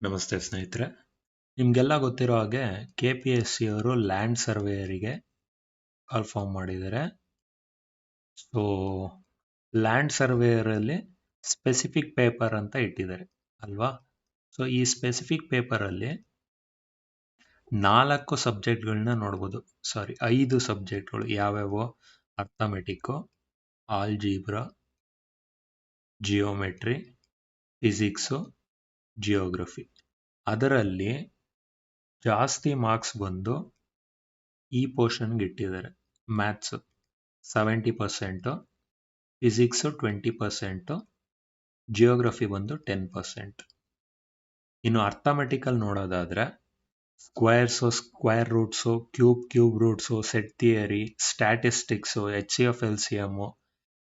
ನಮಸ್ತೆ ಸ್ನೇಹಿತರೆ. ನಿಮಗೆಲ್ಲ ಗೊತ್ತಿರೋ ಹಾಗೆ KPSC ಅವರು ಲ್ಯಾಂಡ್ ಸರ್ವೇಯರಿಗೆ ಕಾಲ್ ಫಾರ್ಮ್ ಮಾಡಿದ್ದಾರೆ. ಸೊ ಲ್ಯಾಂಡ್ ಸರ್ವೇಯರಲ್ಲಿ ಸ್ಪೆಸಿಫಿಕ್ ಪೇಪರ್ ಅಂತ ಇಟ್ಟಿದ್ದಾರೆ ಅಲ್ವಾ. ಸೊ ಈ ಸ್ಪೆಸಿಫಿಕ್ ಪೇಪರಲ್ಲಿ 4 ಸಬ್ಜೆಕ್ಟ್ಗಳನ್ನ ನೋಡ್ಬೋದು. 5 ಸಬ್ಜೆಕ್ಟ್ಗಳು ಯಾವ್ಯಾವೋ: arithmetic, algebra, geometry, physics, geography. ಅದರಲ್ಲಿ ಜಾಸ್ತಿ ಮಾರ್ಕ್ಸ್ ಬಂದು ಈ ಪೋರ್ಷನ್ಗೆ ಇಟ್ಟಿದ್ದಾರೆ. ಮ್ಯಾಥ್ಸು 70%, ಫಿಸಿಕ್ಸು 20%, ಜಿಯೋಗ್ರಫಿ ಬಂದು 10%. ಇನ್ನು ಅರ್ಥಮೆಟಿಕಲ್ ನೋಡೋದಾದರೆ squares, square roots, cube roots, set theory, statistics, HCF LCM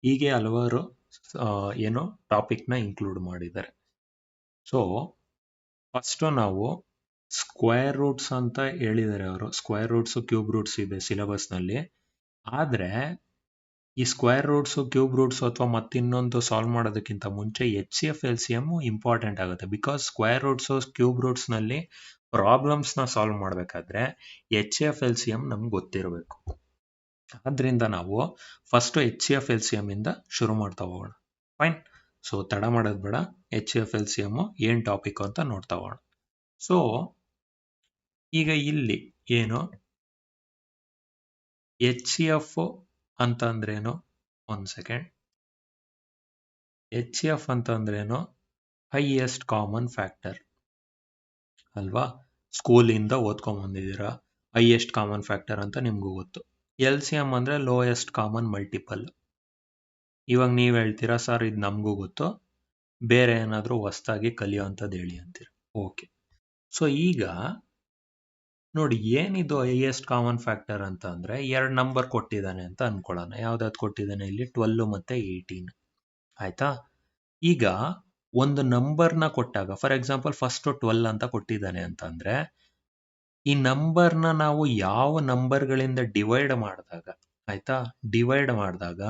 ಹೀಗೆ ಹಲವಾರು ಟಾಪಿಕ್ನ ಇನ್ಕ್ಲೂಡ್ ಮಾಡಿದ್ದಾರೆ. ಸೊ ಫಸ್ಟು ನಾವು ಸ್ಕ್ವೇರ್ ರೂಟ್ಸ್ ಅಂತ ಹೇಳಿದ್ದಾರೆ ಅವರು. ಸ್ಕ್ವೇರ್ ರೂಟ್ಸು, ಕ್ಯೂಬ್ ರೂಟ್ಸ್ ಇದೆ ಸಿಲೆಬಸ್ನಲ್ಲಿ. ಆದರೆ ಈ ಸ್ಕ್ವೇರ್ ರೂಟ್ಸು, ಕ್ಯೂಬ್ ರೂಟ್ಸು ಅಥವಾ ಮತ್ತಿನ್ನೊಂದು ಸಾಲ್ವ್ ಮಾಡೋದಕ್ಕಿಂತ ಮುಂಚೆ HCF LCM ಇಂಪಾರ್ಟೆಂಟ್ ಆಗುತ್ತೆ. ಬಿಕಾಸ್ ಸ್ಕ್ವೇರ್ ರೂಟ್ಸು, ಕ್ಯೂಬ್ ರೂಟ್ಸ್ನಲ್ಲಿ ಪ್ರಾಬ್ಲಮ್ಸ್ನ ಸಾಲ್ವ್ ಮಾಡಬೇಕಾದ್ರೆ HCF LCM ನಮ್ಗೆ ಗೊತ್ತಿರಬೇಕು. ಆದ್ದರಿಂದ ನಾವು ಫಸ್ಟು HCF LCM ಇಂದ ಶುರು ಮಾಡ್ತಾ ಹೋಗೋಣ. ಫೈನ್. ಸೊ ತಡ ಮಾಡೋದು ಬೇಡ, HCF LCM ಏನು ಟಾಪಿಕ್ ಅಂತ ನೋಡ್ತಾ ಹೋಗೋಣ. ಸೊ ಈಗ ಇಲ್ಲಿ ಏನು HCF ಅಂತ ಅಂದ್ರೇನು? ಒಂದು ಸೆಕೆಂಡ್. HCF ಅಂತ ಅಂದ್ರೇನು? ಹೈಯೆಸ್ಟ್ ಕಾಮನ್ ಫ್ಯಾಕ್ಟರ್ ಅಲ್ವಾ. ಸ್ಕೂಲಿಂದ ಓದ್ಕೊಂಬಂದಿದ್ದೀರಾ. ಹೈಯೆಸ್ಟ್ ಕಾಮನ್ ಫ್ಯಾಕ್ಟರ್ ಅಂತ ನಿಮ್ಗೂ ಗೊತ್ತು. LCM ಅಂದರೆ ಲೋಯೆಸ್ಟ್ ಕಾಮನ್ ಮಲ್ಟಿಪಲ್. ಇವಾಗ ನೀವು ಹೇಳ್ತೀರಾ, ಸರ್ ಇದು ನಮಗೂ ಗೊತ್ತು, ಬೇರೆ ಏನಾದರೂ ಹೊಸ್ದಾಗಿ ಕಲಿಯೋವಂಥದ್ದು ಹೇಳಿ ಅಂತೀರ. ಓಕೆ. ಸೊ ಈಗ ನೋಡಿ, ಏನಿದು ಹೈಯೆಸ್ಟ್ ಕಾಮನ್ ಫ್ಯಾಕ್ಟರ್ ಅಂತ ಅಂದರೆ 2 ನಂಬರ್ ಕೊಟ್ಟಿದ್ದಾನೆ ಅಂತ ಅನ್ಕೊಳ್ಳೋಣ. ಯಾವ್ದಾದ್ರು ಕೊಟ್ಟಿದ್ದಾನೆ ಇಲ್ಲಿ? 12 ಮತ್ತು 18. ಆಯ್ತಾ? ಈಗ ಒಂದು ನಂಬರ್ನ ಕೊಟ್ಟಾಗ, ಫಾರ್ ಎಕ್ಸಾಂಪಲ್ ಫಸ್ಟ್ 12 ಅಂತ ಕೊಟ್ಟಿದ್ದಾನೆ ಅಂತ ಅಂದರೆ, ಈ ನಂಬರ್ನ ನಾವು ಯಾವ ನಂಬರ್ಗಳಿಂದ ಡಿವೈಡ್ ಮಾಡಿದಾಗ, ಆಯ್ತಾ, ಡಿವೈಡ್ ಮಾಡಿದಾಗ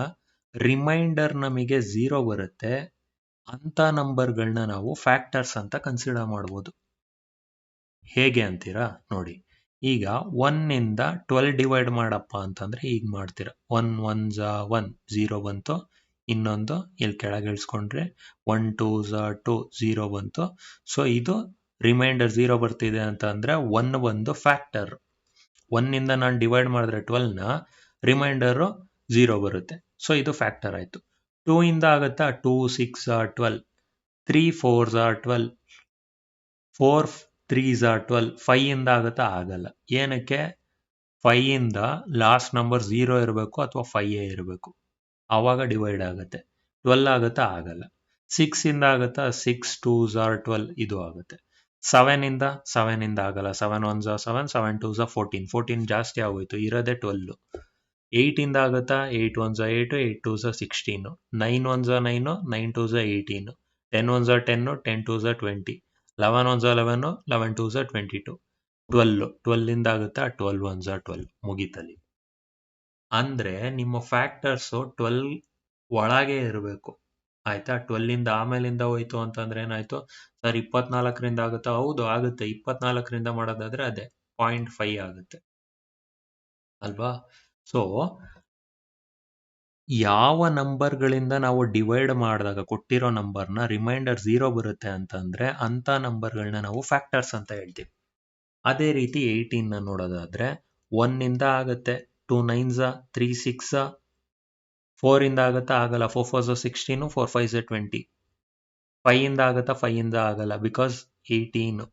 ರಿಮೈಂಡರ್ ನಮಗೆ 0 ಬರುತ್ತೆ, ಅಂತ ನಂಬರ್ಗಳನ್ನ ನಾವು ಫ್ಯಾಕ್ಟರ್ಸ್ ಅಂತ ಕನ್ಸಿಡರ್ ಮಾಡ್ಬೋದು. ಹೇಗೆ ಅಂತೀರಾ? ನೋಡಿ, ಈಗ 1 ಇಂದ 12 ಡಿವೈಡ್ ಮಾಡಪ್ಪ ಅಂತಂದ್ರೆ ಈಗ ಮಾಡ್ತೀರಾ. 1 1 1 0 ಬಂತು. ಇನ್ನೊಂದು ಇಲ್ಲಿ ಕೆಳಗೆ ಇಳಿಸ್ಕೊಂಡ್ರೆ 1 2 2 0 ಬಂತು. ಸೊ ಇದು ರಿಮೈಂಡರ್ 0 ಬರ್ತಿದೆ ಅಂತ ಅಂದ್ರೆ 1 ಬಂದು ಫ್ಯಾಕ್ಟರ್. 1 ಇಂದ ನಾನು ಡಿವೈಡ್ ಮಾಡಿದ್ರೆ 12ನ, ರಿಮೈಂಡರು 0 ಬರುತ್ತೆ. ಸೊ ಇದು ಫ್ಯಾಕ್ಟರ್ ಆಯ್ತು. 2 ಇಂದ ಆಗುತ್ತಾ? 2 6 12, 3 4 12, 4 3 12. 5 ಇಂದ ಆಗುತ್ತಾ? ಆಗಲ್ಲ. ಏನಕ್ಕೆ? 5 ಇಂದ ಲಾಸ್ಟ್ ನಂಬರ್ 0 ಇರಬೇಕು ಅಥವಾ 5 ಇರಬೇಕು, ಆವಾಗ ಡಿವೈಡ್ ಆಗುತ್ತೆ. 12 ಆಗುತ್ತಾ? ಆಗಲ್ಲ. 6 ಇಂದ ಆಗುತ್ತಾ? 6 2 12, ಇದು ಆಗುತ್ತೆ. 7 ಇಂದ ಆಗಲ್ಲ. 7 1 7, 7 2 14. 14 ಜಾಸ್ತಿ ಆಗೋಯ್ತು, ಇರೋದೇ 12. 8 ಇಂದ ಆಗುತ್ತಾ? 8 1 8, 8 2 16. 9 1 9, 9 2 18. 10 1 10, 10 2 20. 11 1 11, 11 2 22. 12 ಇಂದ ಆಗುತ್ತಾ? 12 1 12. ಮುಗೀತಲ್ಲಿ. ಅಂದ್ರೆ ನಿಮ್ಮ ಫ್ಯಾಕ್ಟರ್ಸು 12 ಒಳಗೆ ಇರಬೇಕು. ಆಯ್ತಾ? 12 ಇಂದ ಆಮೇಲಿಂದ ಹೋಯ್ತು ಅಂತಂದ್ರೆ ಏನಾಯ್ತು? ಸರ್ 24ರಿಂದ ಆಗುತ್ತಾ? ಹೌದು ಆಗುತ್ತೆ. 24ರಿಂದ ಮಾಡೋದಾದ್ರೆ ಅದೇ 0.5 ಆಗುತ್ತೆ ಅಲ್ವಾ. ಸೊ ಯಾವ ನಂಬರ್ಗಳಿಂದ ನಾವು ಡಿವೈಡ್ ಮಾಡಿದಾಗ ಕೊಟ್ಟಿರೋ ನಂಬರ್ನ ರಿಮೈಂಡರ್ 0 ಬರುತ್ತೆ ಅಂತಂದ್ರೆ ಅಂತ ನಂಬರ್ಗಳನ್ನ ನಾವು ಫ್ಯಾಕ್ಟರ್ಸ್ ಅಂತ ಹೇಳ್ತೀವಿ. ಅದೇ ರೀತಿ 18ನ ನೋಡೋದಾದ್ರೆ 1 ಇಂದ ಆಗುತ್ತೆ, 2 9 3 6, 4 ಇಂದ ಆಗುತ್ತಾ? ಆಗಲ್ಲ. 4 4 16, 4 5 20. 5 ಇಂದ ಆಗುತ್ತಾ? 5 ಇಂದ ಆಗಲ್ಲ, ಬಿಕಾಸ್ 18.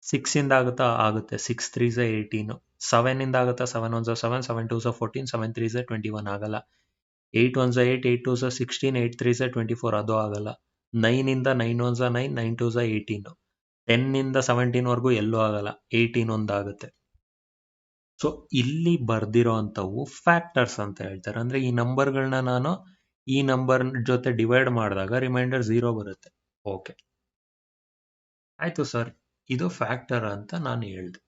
6 ಇಂದ ಆಗುತ್ತಾ? ಆಗುತ್ತೆ. 6 3 18. 7 ಇಂದ ಆಗುತ್ತಾ? 7 1 7, 7 2 14, 7 3 21. ಆಗಲ್ಲ. 8 1 8, 8 2 16, 8 3 24. ಅದು ಆಗಲ್ಲ. 9 ಇಂದ 9 1 9, 9 2 18. 10 ಇಂದ 17 ವರೆಗೂ ಎಲ್ಲೂ ಆಗಲ್ಲ. 18 ಒಂದಾಗುತ್ತೆ. ಸೊ ಇಲ್ಲಿ ಬರ್ದಿರೋ ಅಂಥವು ಫ್ಯಾಕ್ಟರ್ಸ್ ಅಂತ ಹೇಳ್ತಾರೆ. ಅಂದ್ರೆ ಈ ನಂಬರ್ಗಳನ್ನ ನಾನು ಈ ನಂಬರ್ ಜೊತೆ ಡಿವೈಡ್ ಮಾಡಿದಾಗ ರಿಮೈಂಡರ್ 0 ಬರುತ್ತೆ. ಓಕೆ ಆಯ್ತು ಸರ್, ಇದು ಫ್ಯಾಕ್ಟರ್ ಅಂತ ನಾನು ಹೇಳ್ದೆ.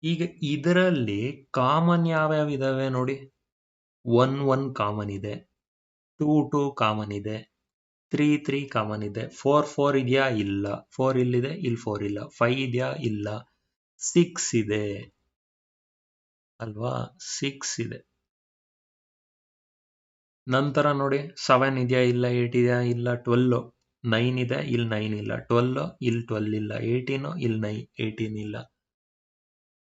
ಈಗ ಇದರಲ್ಲಿ ಕಾಮನ್ ಯಾವ್ಯಾವ ಇದಾವೆ ನೋಡಿ. 1 1 ಕಾಮನ್ ಇದೆ, 2 2 ಕಾಮನ್ ಇದೆ, 3 ಕಾಮನ್ ಇದೆ. 4 ಇದೆಯಾ? ಇಲ್ಲ. 4 ಇಲ್ಲಿದೆ, ಇಲ್ಲಿ 4 ಇಲ್ಲ. 5 ಇದೆಯಾ? ಇಲ್ಲ. 6 ಇದೆ ಅಲ್ವಾ? 6 ಇದೆ. ನಂತರ ನೋಡಿ 7 ಇದೆಯಾ? ಇಲ್ಲ. 8 ಇದೆಯಾ? ಇಲ್ಲ. 12 9 ಇದೆ, ಇಲ್ಲಿ 9 ಇಲ್ಲ. 12 ಇಲ್ಲಿ 12 ಇಲ್ಲ. 18 ಇಲ್ಲಿ 18 ಇಲ್ಲ.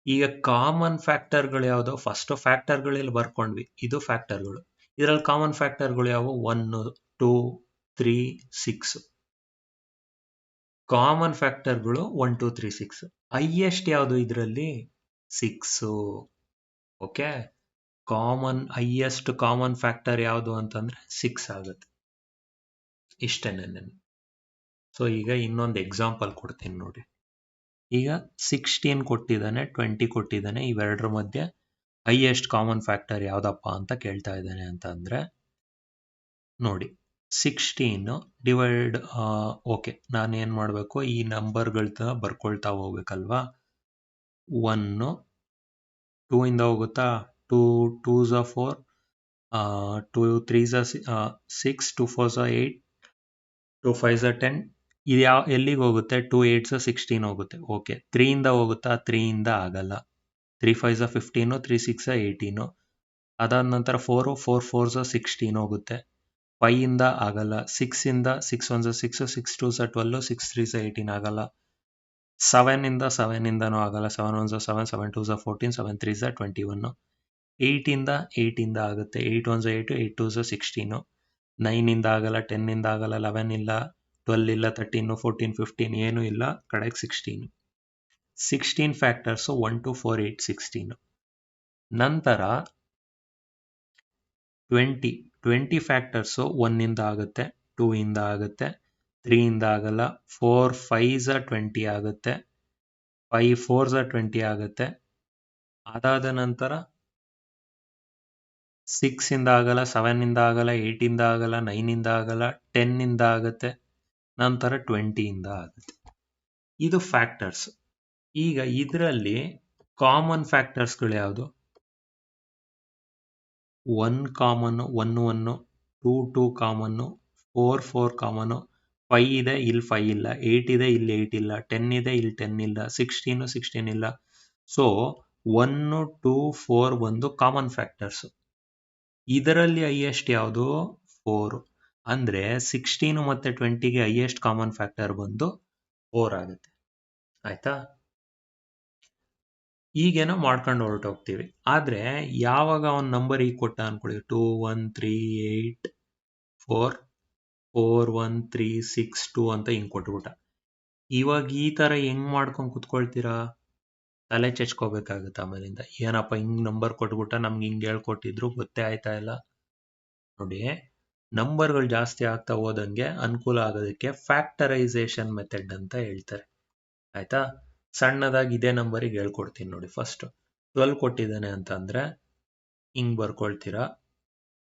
ಈಗ ಕಾಮನ್ ಫ್ಯಾಕ್ಟರ್ಗಳು ಯಾವುದು? ಫಸ್ಟ್ ಫ್ಯಾಕ್ಟರ್ಗಳು ಇಲ್ಲಿ ಬರ್ಕೊಂಡ್ವಿ, ಇದು ಫ್ಯಾಕ್ಟರ್ಗಳು. ಇದರಲ್ಲಿ ಕಾಮನ್ ಫ್ಯಾಕ್ಟರ್ಗಳು ಯಾವುವು? 1 2 3 6. ಕಾಮನ್ ಫ್ಯಾಕ್ಟರ್ಗಳು 1 2 3 6. ಹೈಯೆಸ್ಟ್ ಯಾವುದು ಇದರಲ್ಲಿ? 6. ಓಕೆ, ಹೈಯೆಸ್ಟ್ ಕಾಮನ್ ಫ್ಯಾಕ್ಟರ್ ಯಾವುದು ಅಂತಂದ್ರೆ 6 ಆಗುತ್ತೆ. ಇಷ್ಟೇನೆ. ಸೊ ಈಗ ಇನ್ನೊಂದು ಎಕ್ಸಾಂಪಲ್ ಕೊಡ್ತೀನಿ ನೋಡಿ. ಈಗ 16 ಕೊಟ್ಟಿದ್ದಾನೆ, 20 ಕೊಟ್ಟಿದ್ದಾನೆ. ಇವೆರಡರ ಮಧ್ಯೆ ಹೈಯೆಸ್ಟ್ ಕಾಮನ್ ಫ್ಯಾಕ್ಟರ್ ಯಾವ್ದಪ್ಪ ಅಂತ ಕೇಳ್ತಾ ಇದ್ದಾನೆ ಅಂತ ಅಂದ್ರೆ ನೋಡಿ, 16 ಡಿವೈಡ್ ಓಕೆ, ನಾನು ಏನು ಮಾಡಬೇಕು, ಈ ನಂಬರ್ಗಳನ್ನ ಬರ್ಕೊಳ್ತಾ ಹೋಗ್ಬೇಕಲ್ವಾ. 1 2 ಇಂದ ಹೋಗುತ್ತಾ, 2 2s 4, 2 3s 6, 2 4s 8, 2 5s 10. ಇದು ಎಲ್ಲಿಗೆ ಹೋಗುತ್ತೆ? 2 8s 16 ಹೋಗುತ್ತೆ. ಓಕೆ, 3 ಇಂದ ಹೋಗುತ್ತಾ? 3 ಇಂದ ಆಗಲ್ಲ. 3 5s 15, 3 6 18. ಅದಾದ ನಂತರ 4 4s 16 ಹೋಗುತ್ತೆ. 5 ಇಂದ ಆಗಲ್ಲ. 6 ಇಂದ 6 1s 6, 6 2s 12, 6 3s 18 ಆಗಲ್ಲ. 7 ಇಂದನೂ ಆಗಲ್ಲ. 7 1s 7, 7 2s 14, 7 3s 21. 8 ಇಂದ ಆಗುತ್ತೆ. 8 1s 8, 8 2s 16. 9 ಇಂದ ಆಗಲ್ಲ. 10 ಇಂದ ಆಗಲ್ಲ. 11 ಇಲ್ಲ, 12 ಇಲ್ಲ, 13 14 15 ಏನೂ ಇಲ್ಲ, ಕಡೆಗೆ 16. 16 ಫ್ಯಾಕ್ಟರ್ಸ್ 1 2 4 8 16. ನಂತರ 20 ಫ್ಯಾಕ್ಟರ್ಸ್ 1 ಇಂದ ಆಗುತ್ತೆ, 2 ಇಂದ ಆಗುತ್ತೆ, 3 ಇಂದ ಆಗಲ್ಲ, 4 5s 20 ಆಗುತ್ತೆ, 5 4s 20 ಆಗುತ್ತೆ. ಅದಾದ ನಂತರ 6 ಇಂದ ಆಗಲ್ಲ, 7 ಇಂದ ಆಗಲ್ಲ, 8 ಇಂದ ಆಗಲ್ಲ, 9 ಇಂದ ಆಗಲ್ಲ, 10 ಇಂದ ಆಗುತ್ತೆ, ನಂತರ 20 ಇಂದ ಆಗುತ್ತೆ. ಇದು ಫ್ಯಾಕ್ಟರ್ಸ್. ಈಗ ಇದರಲ್ಲಿ ಕಾಮನ್ ಫ್ಯಾಕ್ಟರ್ಸ್ಗಳು ಯಾವುದು? 1 ಕಾಮನ್, 1 1, 2 2 ಕಾಮನ್, 4 4 ಕಾಮನ್, 5 ಇದೆ, ಇಲ್ಲಿ 5 ಇಲ್ಲ, 8 ಇದೆ, ಇಲ್ಲಿ 8 ಇಲ್ಲ, 10 ಇದೆ, ಇಲ್ಲಿ 10 ಇಲ್ಲ, 16 16 ಇಲ್ಲ. ಸೊ 1 2 4 ಒಂದು ಕಾಮನ್ ಫ್ಯಾಕ್ಟರ್ಸ್. ಇದರಲ್ಲಿ ಹೈಯೆಸ್ಟ್ ಯಾವುದು? 4. ಅಂದ್ರೆ 16 ಮತ್ತೆ 20ಗೆ ಹೈಯೆಸ್ಟ್ ಕಾಮನ್ ಫ್ಯಾಕ್ಟರ್ ಬಂದು 4 ಆಗುತ್ತೆ. ಆಯ್ತಾ? ಈಗೇನೋ ಮಾಡ್ಕೊಂಡು ಹೊರಟೋಗ್ತೀವಿ. ಆದ್ರೆ ಯಾವಾಗ ಒಂದು ನಂಬರ್ ಈಗ ಕೊಟ್ಟ ಅನ್ಕೊಳ್ಳಿ, 2 1 3 8 4 4 1 3 6 2 ಅಂತ ಹಿಂಗ್ ಕೊಟ್ಬಿಟ್ಟ. ಇವಾಗ ಈ ತರ ಹೆಂಗ್ ಮಾಡ್ಕೊಂಡು ಕುತ್ಕೊಳ್ತೀರಾ? ತಲೆ ಚೆಚ್ಕೋಬೇಕಾಗುತ್ತೆ ಆಮೇಲಿಂದ. ಏನಪ್ಪ ಹಿಂಗ್ ನಂಬರ್ ಕೊಟ್ಬಿಟ್ಟ, ನಮ್ಗೆ ಹಿಂಗ್ ಹೇಳ್ಕೊಟ್ಟಿದ್ರು, ಗೊತ್ತೇ ಆಯ್ತಾ ಇಲ್ಲ. ನೋಡಿ, ನಂಬರ್ಗಳು ಜಾಸ್ತಿ ಆಗ್ತಾ ಹೋದಂಗೆ ಅನುಕೂಲ ಆಗೋದಕ್ಕೆ ಫ್ಯಾಕ್ಟರೈಸೇಷನ್ ಮೆಥಡ್ ಅಂತ ಹೇಳ್ತಾರೆ. ಆಯ್ತಾ? ಸಣ್ಣದಾಗಿ ಇದೇ ನಂಬರಿಗೆ ಹೇಳ್ಕೊಡ್ತೀನಿ ನೋಡಿ. ಫಸ್ಟ್ 12 ಕೊಟ್ಟಿದ್ದಾನೆ ಅಂತ ಅಂದ್ರೆ ಹಿಂಗ್ ಬರ್ಕೊಳ್ತೀರಾ.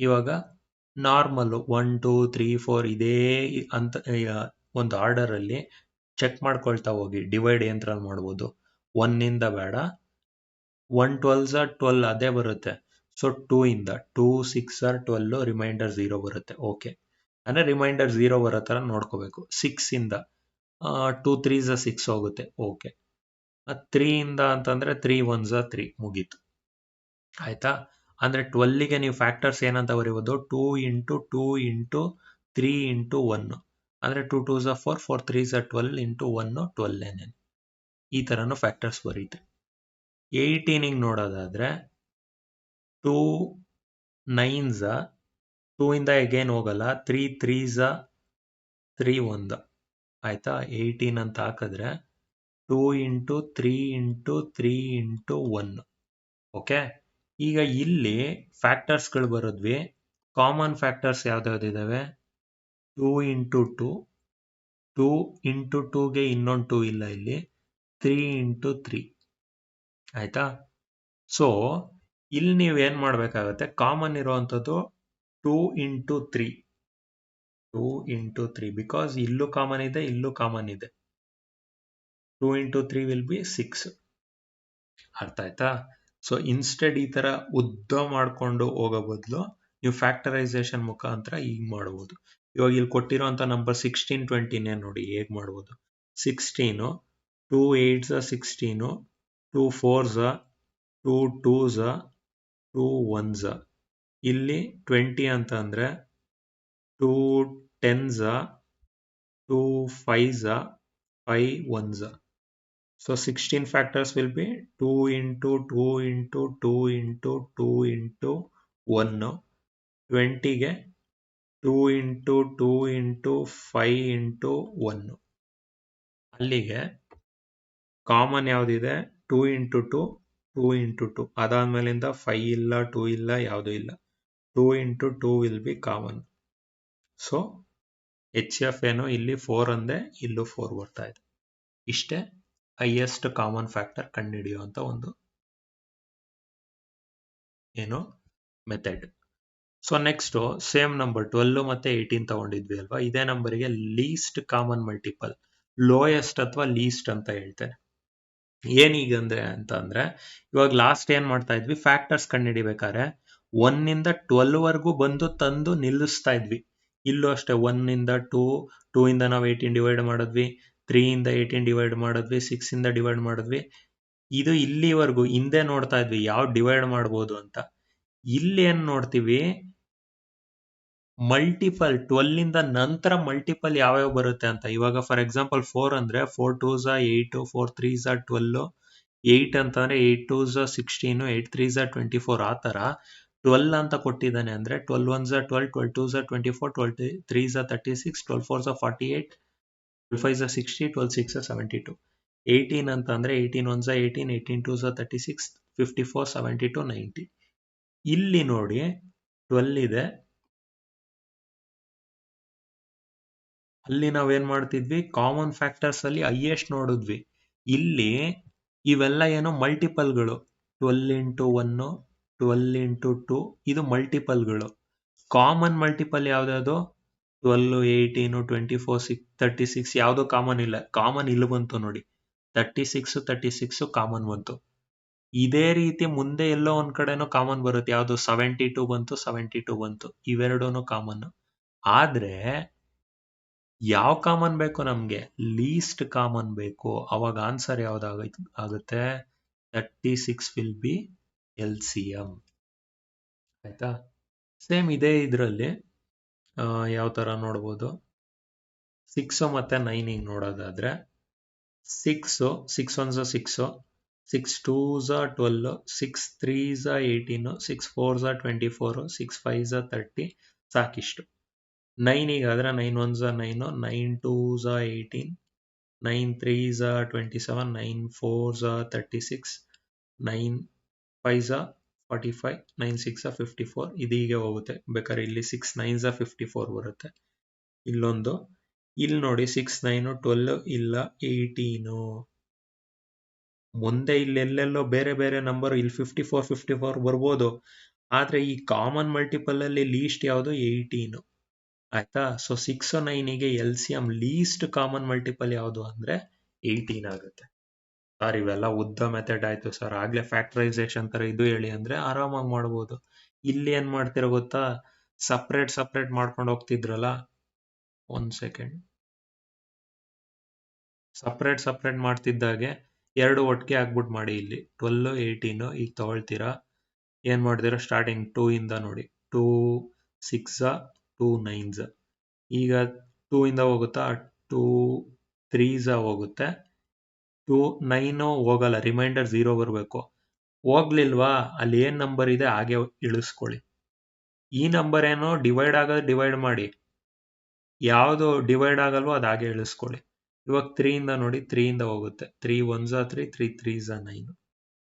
ಇವಾಗ ನಾರ್ಮಲ್ 1 2 3 4 ಇದೇ ಅಂತ ಒಂದು ಆರ್ಡರ್ ಅಲ್ಲಿ ಚೆಕ್ ಮಾಡ್ಕೊಳ್ತಾ ಹೋಗಿ. ಡಿವೈಡ್ ಏನ್ರಲ್ಲಿ ಮಾಡ್ಬೋದು? 1 ಇಂದ ಬೇಡ, 1 12s 12 ಅದೇ ಬರುತ್ತೆ. ಸೊ 2 ಇಂದ 2 6 12, ರಿಮೈಂಡರ್ 0 ಬರುತ್ತೆ. ಓಕೆ, ಅಂದ್ರೆ ರಿಮೈಂಡರ್ 0 ಬರೋ ತರ ನೋಡ್ಕೋಬೇಕು. 6 ಇಂದ 2 3s 6 ಹೋಗುತ್ತೆ. ಓಕೆ, 3 ಇಂದ ಅಂತಂದ್ರೆ 3 1s 3 ಮುಗೀತು. ಆಯ್ತಾ? ಅಂದ್ರೆ 12ಗೆ ನೀವು ಫ್ಯಾಕ್ಟರ್ಸ್ ಏನಂತ ಬರೀಬೋದು? 2 ಇಂಟು 2 ಇಂಟು 3 ಇಂಟು 1. ಅಂದ್ರೆ 2 2s 4, 4 3s 12 ಇಂಟು 1 12. ಈ ತರನು ಫ್ಯಾಕ್ಟರ್ಸ್ ಬರೀತೆ. 18ಗೆ ನೋಡೋದಾದ್ರೆ 2 9s 2 ಇಂದ ಅಗೇನ್ ಹೋಗಲ್ಲ, 3 3s 3 1. ಆಯ್ತಾ? 18 ಅಂತ ಹಾಕಿದ್ರೆ 2 ಇಂಟು 3 ಇಂಟು 3 ಇಂಟು 1. ಓಕೆ, ಈಗ ಇಲ್ಲಿ ಫ್ಯಾಕ್ಟರ್ಸ್ಗಳು ಬರೋದ್ವಿ. ಕಾಮನ್ ಫ್ಯಾಕ್ಟರ್ಸ್ ಯಾವ್ದಾವ್ದಿದ್ದಾವೆ? 2 ಇಂಟು 2, 2 ಇಂಟು 2ಗೆ ಇನ್ನೊಂದು 2 ಇಲ್ಲ ಇಲ್ಲಿ, 3 ಇಂಟು 3. ಆಯ್ತಾ? ಸೊ ಇಲ್ಲಿ ನೀವು ಏನ್ ಮಾಡ್ಬೇಕಾಗತ್ತೆ? ಕಾಮನ್ ಇರುವಂಥದ್ದು 2 ಇಂಟು 3, 2 ಇಂಟು 3, ಬಿಕಾಸ್ ಇಲ್ಲೂ ಕಾಮನ್ ಇದೆ, ಇಲ್ಲೂ ಕಾಮನ್ ಇದೆ. 2 ಇಂಟು 3 ವಿಲ್ ಬಿ 6. ಅರ್ಥ ಆಯ್ತಾ? ಸೊ ಇನ್ಸ್ಟೆಡ್ ಈ ತರ ಉದ್ದ ಮಾಡ್ಕೊಂಡು ಹೋಗೋ ಬದಲು ನೀವು ಫ್ಯಾಕ್ಟರೈಸೇಷನ್ ಮುಖಾಂತರ ಈಗ ಮಾಡ್ಬೋದು. ಇವಾಗ ಇಲ್ಲಿ ಕೊಟ್ಟಿರೋಂಥ ನಂಬರ್ 1620ನೇ ನೋಡಿ ಹೇಗೆ ಮಾಡ್ಬೋದು. 16 2 8 16 2 4 2 2 2 1 ಇಲ್ಲಿ 20 ಅಂತ ಅಂದ್ರೆ 2 10 2 5 5 1. So 16 factors will be 2 into 2 into 2 into 2 into 1. 20 ಗೆ 2 into 2 into 5 into 1. ಅಲ್ಲಿಗೆ ಕಾಮನ್ ಯಾವುದಿದೆ 2 into 2 2 into 2. ಅದಾದ್ಮೇಲಿಂದ 5 ಇಲ್ಲ 2 ಇಲ್ಲ ಯಾವುದೂ ಇಲ್ಲ. 2 into 2 will be common. So HF ಏನು ಇಲ್ಲಿ 4 ಅಂದೆ, ಇಲ್ಲೂ 4 ಬರ್ತಾ ಇದೆ. ಇಷ್ಟೇ ಹೈಯೆಸ್ಟ್ ಕಾಮನ್ ಫ್ಯಾಕ್ಟರ್ ಕಂಡುಹಿಡಿಯುವಂತ ಒಂದು ಏನು method. So next same number 12 ಮತ್ತೆ 18 ತಗೊಂಡಿದ್ವಿ ಅಲ್ವಾ, ಇದೇ ನಂಬರಿಗೆ ಲೀಸ್ಟ್ ಕಾಮನ್ ಮಲ್ಟಿಪಲ್, ಲೋಯೆಸ್ಟ್ ಅಥವಾ ಲೀಸ್ಟ್ ಅಂತ ಹೇಳ್ತೇನೆ. ಏನೀಗಂದ್ರೆ ಅಂತ ಅಂದ್ರೆ ಇವಾಗ ಲಾಸ್ಟ್ ಏನ್ ಮಾಡ್ತಾ ಇದ್ವಿ, ಫ್ಯಾಕ್ಟರ್ಸ್ ಕಂಡುಹಿಡಿಬೇಕಾದ್ರೆ 1 ಇಂದ 12 ವರೆಗೂ ಬಂದು ತಂದು ನಿಲ್ಲಿಸ್ತಾ ಇದ್ವಿ. ಇಲ್ಲೂ ಅಷ್ಟೇ 1 ಇಂದ 2, 2 ಇಂದ ನಾವು 18 ಡಿವೈಡ್ ಮಾಡಿದ್ವಿ, 3 ಇಂದ 18 ಡಿವೈಡ್ ಮಾಡಿದ್ವಿ, 6 ಇಂದ ಡಿವೈಡ್ ಮಾಡಿದ್ವಿ. ಇದು ಇಲ್ಲಿವರೆಗೂ ಹಿಂದೆ ನೋಡ್ತಾ ಇದ್ವಿ ಯಾವ ಡಿವೈಡ್ ಮಾಡ್ಬೋದು ಅಂತ. ಇಲ್ಲಿ ಏನ್ ನೋಡ್ತೀವಿ, ಮಲ್ಟಿಪಲ್ 12 ಇಂದ ನಂತರ ಮಲ್ಟಿಪಲ್ ಯಾವ್ಯಾವ ಬರುತ್ತೆ ಅಂತ. ಇವಾಗ ಫಾರ್ ಎಕ್ಸಾಂಪಲ್ 4 ಅಂದ್ರೆ 4 2s 8, 4 3s 12, 8 ಅಂತಂದ್ರೆ 8 2s 16, 8 3s 24. ಆ ತರ 12 ಅಂತ ಕೊಟ್ಟಿದ್ದಾನೆ ಅಂದ್ರೆ 12 1s 12, 12 2s 24, 12 3s 36, 12 4s 48, 12 5s 60, 12 6s 72. 18 ಅಂತ ಅಂದ್ರೆ 18 1s 18, 18 2s 36, 54, 72, 90. ಇಲ್ಲಿ ನೋಡಿ 12 ಇದೆ, ಅಲ್ಲಿ ನಾವೇನ್ ಮಾಡ್ತಿದ್ವಿ, ಕಾಮನ್ ಫ್ಯಾಕ್ಟರ್ಸ್ ಅಲ್ಲಿ ಹೈಯೆಸ್ಟ್ ನೋಡಿದ್ವಿ. ಇಲ್ಲಿ ಇವೆಲ್ಲ ಏನೋ ಮಲ್ಟಿಪಲ್ಗಳು, 12 ಇಂಟು 1, 12 ಇಂಟು 2, ಇದು ಮಲ್ಟಿಪಲ್ಗಳು. ಕಾಮನ್ ಮಲ್ಟಿಪಲ್ ಯಾವ್ದಾದ್ರು 12, 18, 24, 36 ಯಾವ್ದು ಕಾಮನ್ ಇಲ್ಲ. ಕಾಮನ್ ಇಲ್ಲಿ ಬಂತು ನೋಡಿ, 36 36 ಕಾಮನ್ ಬಂತು. ಇದೇ ರೀತಿ ಮುಂದೆ ಎಲ್ಲೋ ಒಂದ್ ಕಡೆನೂ ಕಾಮನ್ ಬರುತ್ತೆ, ಯಾವ್ದು 72 ಬಂತು, 72 ಬಂತು, ಇವೆರಡೂನು ಕಾಮನ್. ಆದ್ರೆ ಯಾವ ಕಾಮನ್ ಬೇಕು ನಮ್ಗೆ, ಲೀಸ್ಟ್ ಕಾಮನ್ ಬೇಕು. ಅವಾಗ ಆನ್ಸರ್ ಯಾವ್ದಾಗುತ್ತೆ, 36 ವಿಲ್ ಬಿ LCM. ಆಯ್ತಾ. ಸೇಮ್ ಇದೇ ಇದ್ರಲ್ಲಿ ಯಾವ ತರ ನೋಡ್ಬೋದು, 6 ಮತ್ತೆ 9 ನೋಡೋದಾದ್ರೆ 6 6 1s 6, 6 2s 12, 6 3s 18, 6 4s 24, 6 5s 30, ಸಾಕಿಷ್ಟು. 9 ಗಾದ್ರೆ 9 1s 9, 9 2s 18, 9 3s 27, 9 4s 36, 9 5s 45, 9 6 54. ಇದೀಗೆ ಹೋಗುತ್ತೆ. ಬೇಕಾದ್ರೆ ಇಲ್ಲಿ 6 9s 54 ಬರುತ್ತೆ. ಇಲ್ಲೊಂದು, ಇಲ್ಲಿ ನೋಡಿ 6 9 12 ಇಲ್ಲ 18. ಮುಂದೆ ಇಲ್ಲೆಲ್ಲೆಲ್ಲೋ ಬೇರೆ ಬೇರೆ ನಂಬರ್ ಇಲ್ಲಿ 54 54 ಬರ್ಬೋದು. ಆದ್ರೆ ಈ ಕಾಮನ್ ಮಲ್ಟಿಪಲ್ ಅಲ್ಲಿ ಲೀಸ್ಟ್ ಯಾವುದು, 18. ಆಯ್ತಾ. So 6 9ಗೆ LCM list common multiple ಯಾವುದು ಅಂದ್ರೆ 18 ಆಗುತ್ತೆ. ಸರ್ ಇವೆಲ್ಲ ಉದ್ದ ಮೆಥಡ್ ಆಯ್ತು ಸರ್, ಆಗ್ಲೇ ಫ್ಯಾಕ್ಟರೈಸೇಷನ್ ತರ ಇದು ಹೇಳಿ ಅಂದ್ರೆ ಆರಾಮಾಗಿ ಮಾಡ್ಬೋದು. ಇಲ್ಲಿ ಏನ್ ಮಾಡ್ತಿರೋ ಗೊತ್ತಾ, ಸಪ್ರೇಟ್ ಮಾಡ್ಕೊಂಡು ಹೋಗ್ತಿದ್ರಲ್ಲ. ಒಂದ್ ಸೆಕೆಂಡ್, ಸಪ್ರೇಟ್ ಮಾಡ್ತಿದ್ದಾಗೆ ಎರಡು ಒಟ್ಟಿಗೆ ಆಗ್ಬಿಟ್ಟು ಮಾಡಿ. ಇಲ್ಲಿ 12 18 ಈಗ ತಗೊಳ್ತೀರಾ, ಏನ್ ಮಾಡ್ತೀರಾ, ಸ್ಟಾರ್ಟಿಂಗ್ 2 ಇಂದ ನೋಡಿ, 2 6 2 9s. ಈಗ 2 ಇಂದ ಹೋಗುತ್ತಾ, 2 3s ಹೋಗುತ್ತೆ, 2 9 ಹೋಗಲ್ಲ, ರಿಮೈಂಡರ್ 0 ಬರಬೇಕು. ಹೋಗ್ಲಿಲ್ವಾ, ಅಲ್ಲಿ ಏನ್ ನಂಬರ್ ಇದೆ ಹಾಗೆ ಇಳಿಸ್ಕೊಳ್ಳಿ. ಈ ನಂಬರ್ ಏನೋ ಡಿವೈಡ್ ಆಗೋದು ಡಿವೈಡ್ ಮಾಡಿ, ಯಾವುದು ಡಿವೈಡ್ ಆಗಲ್ವೋ ಅದು ಹಾಗೆ ಇಳಿಸ್ಕೊಳ್ಳಿ. ಇವಾಗ 3 ಇಂದ ನೋಡಿ, 3 ಇಂದ ಹೋಗುತ್ತೆ, 3 1s 3, 3 3s 9.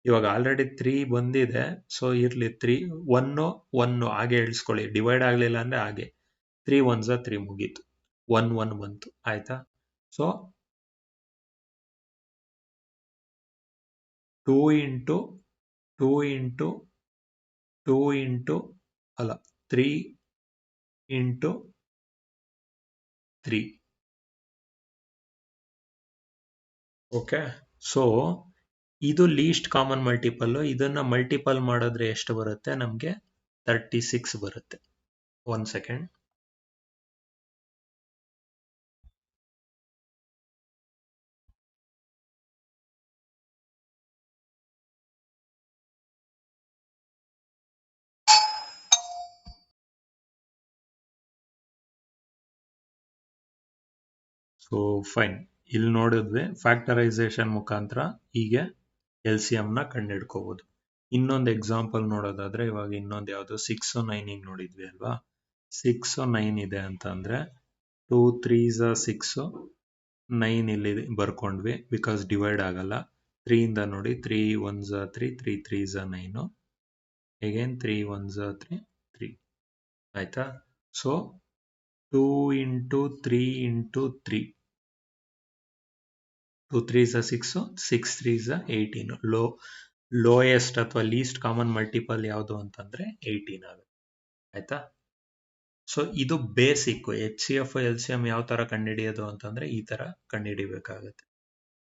ಇವಾಗ ಆಲ್ರೆಡಿ 3 ಬಂದಿದೆ, ಸೊ ಇರ್ಲಿ, 3 1 1 ಹಾಗೆ ಇಳಿಸ್ಕೊಳ್ಳಿ, ಡಿವೈಡ್ ಆಗ್ಲಿಲ್ಲ ಅಂದ್ರೆ ಹಾಗೆ. 3 1s 3 ಮುಗೀತು, 1 1 ಬಂತು. ಆಯ್ತಾ. ಸೊ 2 ಇಂಟು 2 ಇಂಟು 2 ಇಂಟು ಅಲ್ಲ 3 ಇಂಟು 3. ಓಕೆ. ಸೊ ಇದು ಲೀಸ್ಟ್ ಕಾಮನ್ ಮಲ್ಟಿಪಲ್. ಇದನ್ನ ಮಲ್ಟಿಪಲ್ ಮಾಡಿದ್ರೆ ಎಷ್ಟು ಬರುತ್ತೆ ನಮ್ಗೆ, 36 ಬರುತ್ತೆ. 1 ಸೆಕೆಂಡ್. ಸೊ ಫೈನ್, ಇಲ್ಲಿ ನೋಡಿದ್ವಿ ಫ್ಯಾಕ್ಟರೈಸೇಷನ್ ಮುಖಾಂತರ ಹೀಗೆ ಎಲ್ ಸಿ ಎಂ ನ ಕಂಡುಹಿಡ್ಕೋಬಹುದು. ಇನ್ನೊಂದು ಎಕ್ಸಾಂಪಲ್ ನೋಡೋದಾದ್ರೆ, ಇವಾಗ ಇನ್ನೊಂದು ಯಾವುದು 6 9 ನೋಡಿದ್ವಿ ಅಲ್ವಾ. 6 9 ಇದೆ ಅಂತ ಅಂದ್ರೆ 2 3s 6, 9 ಇಲ್ಲಿ ಬರ್ಕೊಂಡ್ವಿ ಬಿಕಾಸ್ ಡಿವೈಡ್ ಆಗಲ್ಲ. 3 ಇಂದ ನೋಡಿ 3 1s 3, 3 3s 9, ಅಗೇನ್ 3 1s 3, 3 ಆಯ್ತಾ. So 2 into 3 into 3, 2 3s 6, 6 3s 18. Lowest ಅಥವಾ ಲೀಸ್ಟ್ ಕಾಮನ್ ಮಲ್ಟಿಪಲ್ ಯಾವುದು ಅಂತಂದ್ರೆ 18 ಆಗುತ್ತೆ. ಆಯ್ತಾ. ಸೊ ಇದು basic. H C F L C M ಯಾವ ತರ ಕಂಡುಹಿಡಿಯೋದು ಅಂತಂದ್ರೆ ಈ ತರ ಕಂಡುಹಿಡಿಬೇಕಾಗತ್ತೆ.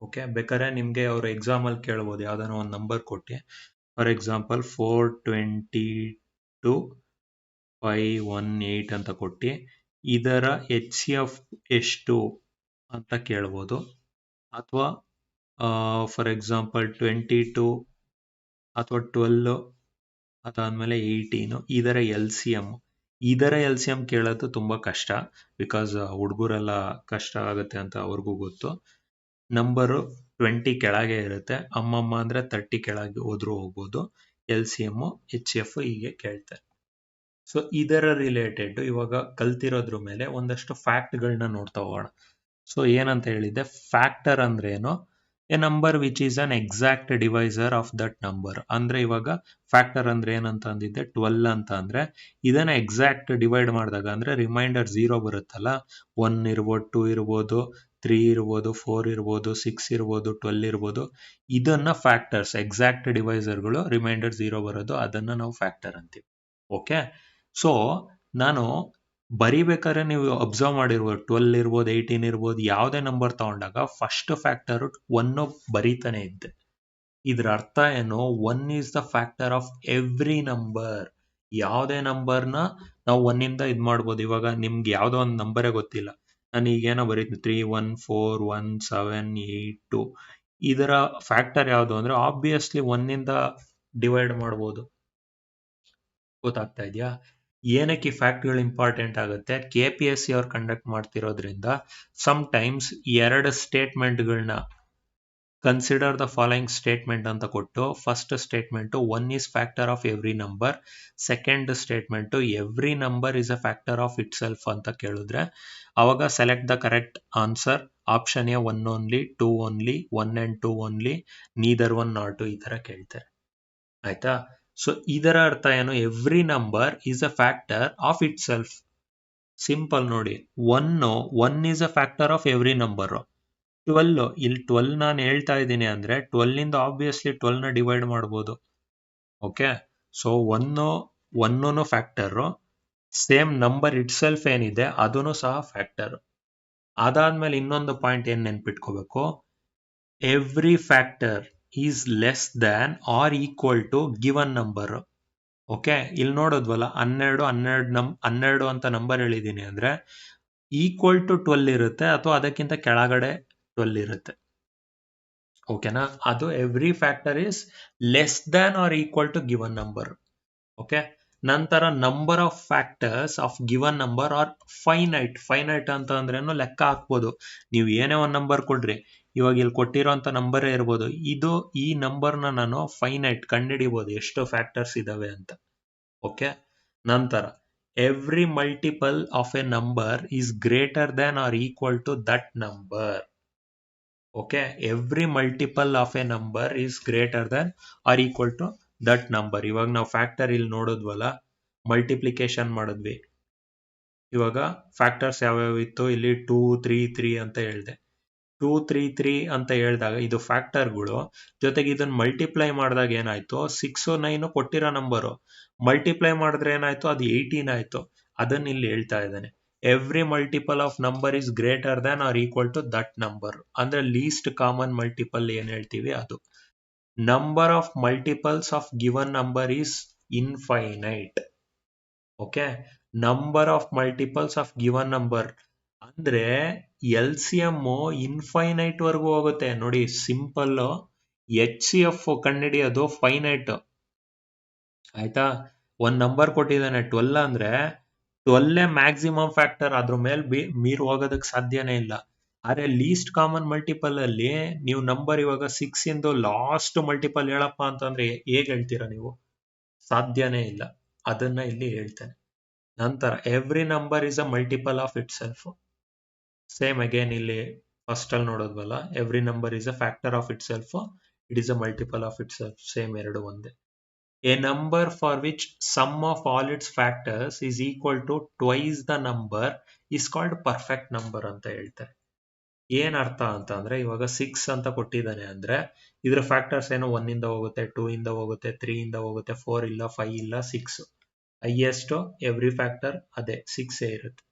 ಓಕೆ, ಬೇಕಾದ್ರೆ ನಿಮ್ಗೆ ಅವರು ಎಕ್ಸಾಮ್ ಅಲ್ಲಿ ಕೇಳ್ಬೋದು, ಯಾವ್ದಾನ ಒಂದು ನಂಬರ್ ಕೊಟ್ಟು, ಫಾರ್ ಎಕ್ಸಾಂಪಲ್ 422 518 ಅಂತ ಕೊಟ್ಟು ಇದರ ಎಚ್ ಸಿ ಎಫ್ ಎಷ್ಟು ಅಂತ ಕೇಳ್ಬೋದು. ಅಥವಾ ಫಾರ್ ಎಕ್ಸಾಂಪಲ್ 22 ಅಥವಾ 12 ಅದಾದ್ಮೇಲೆ 18 ಇದರ ಎಲ್ ಸಿ ಎಂ ಕೇಳೋದು ತುಂಬಾ ಕಷ್ಟ, ಬಿಕಾಸ್ ಹುಡುಗರೆಲ್ಲ ಕಷ್ಟ ಆಗುತ್ತೆ ಅಂತ ಅವ್ರಿಗೂ ಗೊತ್ತು. ನಂಬರು 20 ಕೆಳಗೆ ಇರುತ್ತೆ, ಅಮ್ಮಮ್ಮ ಅಂದ್ರೆ 30 ಕೆಳಗೆ ಹೋದ್ರೂ ಹೋಗ್ಬೋದು. L C M H F ಹೀಗೆ ಕೇಳ್ತಾರೆ. ಸೊ ಇದರ ರಿಲೇಟೆಡ್ ಇವಾಗ ಕಲ್ತಿರೋದ್ರ ಮೇಲೆ ಒಂದಷ್ಟು ಫ್ಯಾಕ್ಟ್ಗಳನ್ನ ನೋಡ್ತಾ ಹೋಗೋಣ. ಸೊ ಏನಂತ ಹೇಳಿದ್ದೆ, ಫ್ಯಾಕ್ಟರ್ ಅಂದ್ರೆ ಏನು, A number which is an exact divisor of that number. ಅಂದ್ರೆ ಇವಾಗ ಫ್ಯಾಕ್ಟರ್ ಅಂದ್ರೆ ಏನಂತ ಅಂದಿದ್ದೆ, 12 ಅಂತ ಅಂದ್ರೆ ಇದನ್ನ ಎಕ್ಸಾಕ್ಟ್ ಡಿವೈಡ್ ಮಾಡಿದಾಗ ಅಂದ್ರೆ ರಿಮೈಂಡರ್ 0 ಬರುತ್ತಲ್ಲ, 1 ಇರ್ಬೋದು, 2 ಇರ್ಬೋದು, 3 ಇರ್ಬೋದು, 4 ಇರ್ಬೋದು, 6 ಇರ್ಬೋದು, 12 ಇರ್ಬೋದು. ಇದನ್ನ ಫ್ಯಾಕ್ಟರ್ಸ್, ಎಕ್ಸಾಕ್ಟ್ ಡಿವೈಸರ್ಗಳು, ರಿಮೈಂಡರ್ 0 ಬರೋದು, ಅದನ್ನ ನಾವು ಫ್ಯಾಕ್ಟರ್ ಅಂತೀವಿ. ಓಕೆ, ಸೊ ನಾನು ಬರಿಬೇಕಾದ್ರೆ ನೀವು ಅಬ್ಸರ್ವ್ ಮಾಡಿರ್ಬೋದು, 12 ಇರ್ಬೋದು, 18 ಇರ್ಬೋದು, ಯಾವುದೇ ನಂಬರ್ ತಗೊಂಡಾಗ ಫಸ್ಟ್ ಫ್ಯಾಕ್ಟರ್ 1 ಬರೀತಾನೆ ಇದ್ದೆ. ಇದ್ರ ಅರ್ಥ ಏನು, 1 is the factor of every number. ಯಾವುದೇ ನಂಬರ್ನ ನಾವು 1 ಇಂದ ಇದ್ ಮಾಡ್ಬೋದು. ಇವಾಗ ನಿಮ್ಗೆ ಯಾವ್ದೋ ಒಂದು ನಂಬರೇ ಗೊತ್ತಿಲ್ಲ, ನಾನು ಈಗೇನೋ ಬರೀತೀನಿ 3 1 4 1 7 8 2. ಇದರ ಫ್ಯಾಕ್ಟರ್ ಯಾವುದು ಅಂದ್ರೆ ಆಬ್ವಿಯಸ್ಲಿ 1 ಇಂದ ಡಿವೈಡ್ ಮಾಡ್ಬೋದು. ಗೊತ್ತಾಗ್ತಾ ಇದೆಯಾ ಏನಕ್ಕೆ ಈ ಫ್ಯಾಕ್ಟ್ಗಳು ಇಂಪಾರ್ಟೆಂಟ್ ಆಗುತ್ತೆ? KPSC ಅವ್ರು ಕಂಡಕ್ಟ್ ಮಾಡ್ತಿರೋದ್ರಿಂದ ಸಮ್ ಟೈಮ್ಸ್ 2 ಸ್ಟೇಟ್ಮೆಂಟ್ಗಳನ್ನ ಕನ್ಸಿಡರ್ ದ ಫಾಲೋಯಿಂಗ್ ಸ್ಟೇಟ್ಮೆಂಟ್ ಅಂತ ಕೊಟ್ಟು, first statement 1 is factor of every number, second statement every number is a factor of itself ಅಂತ ಕೇಳಿದ್ರೆ ಅವಾಗ select the correct answer. Option A 1 only, 2 only, 1 and 2 only, neither 1 not 2 ಈ ತರ ಕೇಳ್ತಾರೆ. ಆಯ್ತಾ. ಸೊ ಇದರ ಅರ್ಥ ಏನು, every number is a factor of it self. Simple ನೋಡಿ, 1 is a factor of every number. 12 ಇಲ್ಲಿ 12 ನಾನು ಹೇಳ್ತಾ ಇದ್ದೀನಿ ಅಂದ್ರೆ 12 ಇಂದ ಆಬ್ವಿಯಸ್ಲಿ 12 ನ ಡಿವೈಡ್ ಮಾಡ್ಬೋದು. Okay, so 1 factor, same number itself ಏನಿದೆ ಅದನ್ನು ಸಹ ಫ್ಯಾಕ್ಟರ್. ಅದಾದ್ಮೇಲೆ ಇನ್ನೊಂದು ಪಾಯಿಂಟ್ ಏನ್ ನೆನ್ಪಿಟ್ಕೋಬೇಕು, every factor is less than or equal to given number. Okay, ಇಲ್ಲಿ ನೋಡೋದ್ವಲ್ಲ 12 ಅಂತ ನಂಬರ್ ಹೇಳಿದೀನಿ ಅಂದ್ರೆ ಈಕ್ವಲ್ ಟು 12 ಇರುತ್ತೆ ಅಥವಾ ಅದಕ್ಕಿಂತ ಕೆಳಗಡೆ 12 ಇರುತ್ತೆ. ಓಕೆನಾ, ಅದು every factor is less than or equal to given number. Okay, ನಂತರ number of factors of given number are finite. Finite ಅಂತ ಅಂದ್ರೇನು, ಲೆಕ್ಕ ಹಾಕ್ಬೋದು. ನೀವು ಏನೇ ಒಂದು ನಂಬರ್ ಕೊಡ್ರಿ, ಇವಾಗ ಇಲ್ಲಿ ಕೊಟ್ಟಿರೋಂಥ ನಂಬರೇ ಇರ್ಬೋದು, ಈ ನಂಬರ್ನ ನಾನು ಫೈನೈಟ್ ಕಂಡುಹಿಡಿಬಹುದು ಎಷ್ಟು ಫ್ಯಾಕ್ಟರ್ಸ್ ಇದಾವೆ ಅಂತ. ಓಕೆ, ನಂತರ every multiple of a number is greater than or equal to that number. Okay, every multiple of a number is greater than or equal to that number. ಇವಾಗ ನಾವು ಫ್ಯಾಕ್ಟರ್ ಇಲ್ಲಿ ನೋಡೋದ್ವಲ್ಲ, multiplication ಮಾಡಿದ್ವಿ. ಇವಾಗ factors ಯಾವ್ಯಾವ ಇತ್ತು, ಇಲ್ಲಿ 2 3 3 ಅಂತ ಹೇಳಿದೆ. 2 3 3 ಅಂತ ಹೇಳಿದಾಗ ಇದು ಫ್ಯಾಕ್ಟರ್ಗಳು, ಜೊತೆಗೆ ಇದನ್ನ ಮಲ್ಟಿಪ್ಲೈ ಮಾಡಿದಾಗ ಏನಾಯ್ತು, 6 9 ಕೊಟ್ಟಿರೋ ನಂಬರು, ಮಲ್ಟಿಪ್ಲೈ ಮಾಡಿದ್ರೆ ಏನಾಯ್ತು, ಅದು 18 ಆಯ್ತು. ಅದನ್ನ ಇಲ್ಲಿ ಹೇಳ್ತಾ ಇದ್ದಾನೆ, every multiple of number is greater than or equal to that number. ಅಂದ್ರೆ ಲೀಸ್ಟ್ ಕಾಮನ್ ಮಲ್ಟಿಪಲ್ ಏನ್ ಹೇಳ್ತೀವಿ ಅದು. Number of multiples of given number is infinite. Okay, number of multiples of given number ಅಂದ್ರೆ ಎಲ್ ಸಿ ಎಂ ಇನ್ಫೈನೈಟ್ ವರ್ಗೂ ಹೋಗುತ್ತೆ ನೋಡಿ. Simple H C F ಕಂಡುಹಿಡಿಯೋದು finite. ಆಯ್ತಾ, ಒಂದ್ ನಂಬರ್ ಕೊಟ್ಟಿದ್ದಾನೆ 12 ಅಂದ್ರೆ 12 ಮ್ಯಾಕ್ಸಿಮಮ್ ಫ್ಯಾಕ್ಟರ್, ಅದ್ರ ಮೇಲೆ ಮೀರ್ ಹೋಗೋದಕ್ಕೆ ಸಾಧ್ಯನೇ ಇಲ್ಲ. ಆದ್ರೆ ಲೀಸ್ಟ್ ಕಾಮನ್ ಮಲ್ಟಿಪಲ್ ಅಲ್ಲಿ ನೀವು ನಂಬರ್ ಇವಾಗ 6 ಇಂದು ಲಾಸ್ಟ್ ಮಲ್ಟಿಪಲ್ ಹೇಳಪ್ಪ ಅಂತಂದ್ರೆ ಹೇಗ್ ಹೇಳ್ತೀರಾ ನೀವು? ಸಾಧ್ಯನೇ ಇಲ್ಲ. ಅದನ್ನ ಇಲ್ಲಿ ಹೇಳ್ತೇನೆ. ನಂತರ every number is a multiple of itself. Same again ಇಲ್ಲಿ ಫಸ್ಟ್ ಅಲ್ಲಿ ನೋಡೋದ್ವಲ್ಲ, every number is a factor of itself, it is a multiple of itself. Same ಎರಡು ಒಂದೇ. A number for which sum of all its factors is equal to twice the number is called perfect number ಅಂತ ಹೇಳ್ತಾರೆ. ಏನ್ ಅರ್ಥ ಅಂತ ಅಂದ್ರೆ, ಇವಾಗ 6 ಅಂತ ಕೊಟ್ಟಿದ್ದಾನೆ ಅಂದ್ರೆ ಇದ್ರ ಫ್ಯಾಕ್ಟರ್ಸ್ ಏನೋ 1 ಇಂದ ಹೋಗುತ್ತೆ, 2 ಇಂದ ಹೋಗುತ್ತೆ, 3 ಇಂದ ಹೋಗುತ್ತೆ, 4 ಇಲ್ಲ, 5 ಇಲ್ಲ, 6. ಹೈಯೆಸ್ಟ್ ಎವ್ರಿ ಫ್ಯಾಕ್ಟರ್ ಅದೇ 6 ಇರುತ್ತೆ.